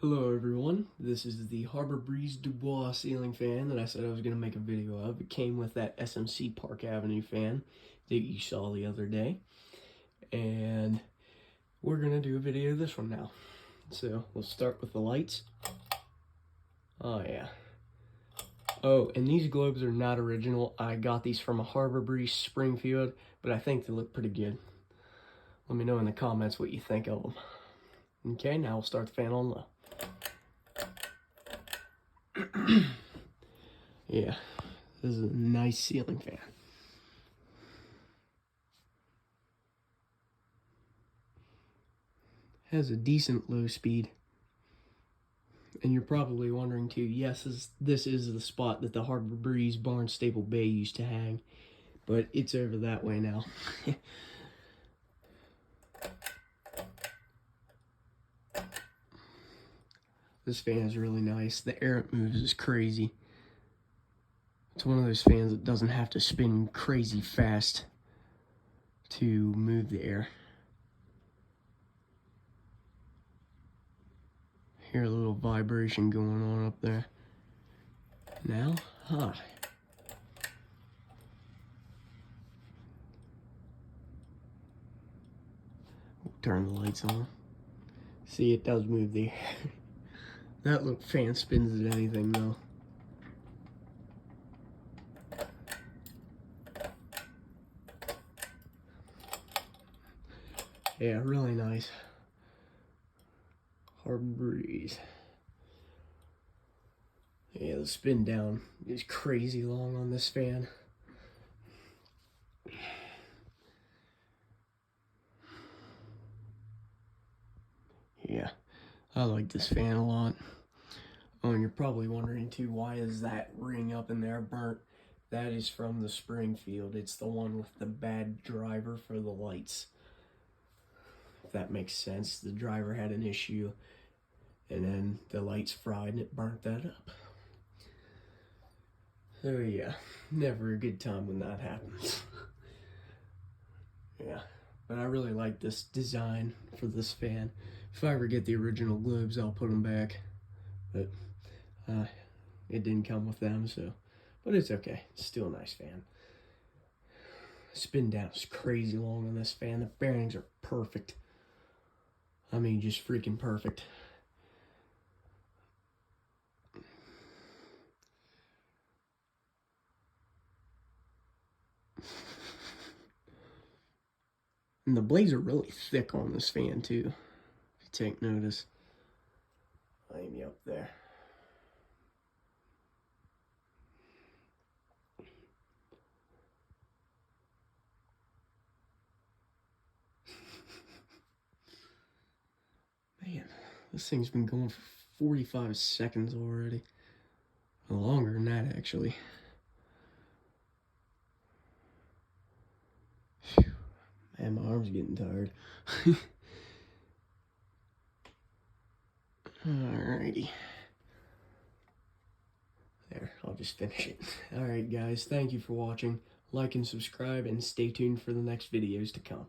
Hello everyone, this is the Harbor Breeze Dubois ceiling fan that I said I was going to make a video of. It came with that SMC Park Avenue fan that you saw the other day. And we're going to do a video of this one now. So we'll start with the lights. Oh yeah. Oh, and these globes are not original. I got these from a Harbor Breeze Springfield, but I think they look pretty good. Let me know in the comments what you think of them. Okay, now we'll start the fan on low. Yeah, this is a nice ceiling fan. Has a decent low speed. And you're probably wondering too, yes, this is the spot that the Harbor Breeze Barnstable Bay used to hang, but it's over that way now. This fan is really nice. The air it moves is crazy. It's one of those fans that doesn't have to spin crazy fast to move the air. Hear a little vibration going on up there. Now, high. We'll turn the lights on. See, it does move the air. That little fan spins at anything though. Yeah, really nice. Harbor Breeze. Yeah, the spin down is crazy long on this fan. Yeah, I like this fan a lot. Oh, and you're probably wondering too, why is that ring up in there burnt? That is from the Springfield. It's the one with the bad driver for the lights. If that makes sense. The driver had an issue, and then the lights fried and it burnt that up. So yeah, never a good time when that happens. Yeah, but I really like this design for this fan. If I ever get the original globes, I'll put them back. But it didn't come with them, so. But it's okay. It's still a nice fan. Spin down is crazy long on this fan. The bearings are perfect. I mean, just freaking perfect. And the blades are really thick on this fan too, if you take notice. Maybe up there. Man, this thing's been going for 45 seconds already. Longer than that, actually. Whew. Man, my arm's getting tired. Alrighty. There, I'll just finish it. Alright guys, thank you for watching. Like and subscribe and stay tuned for the next videos to come.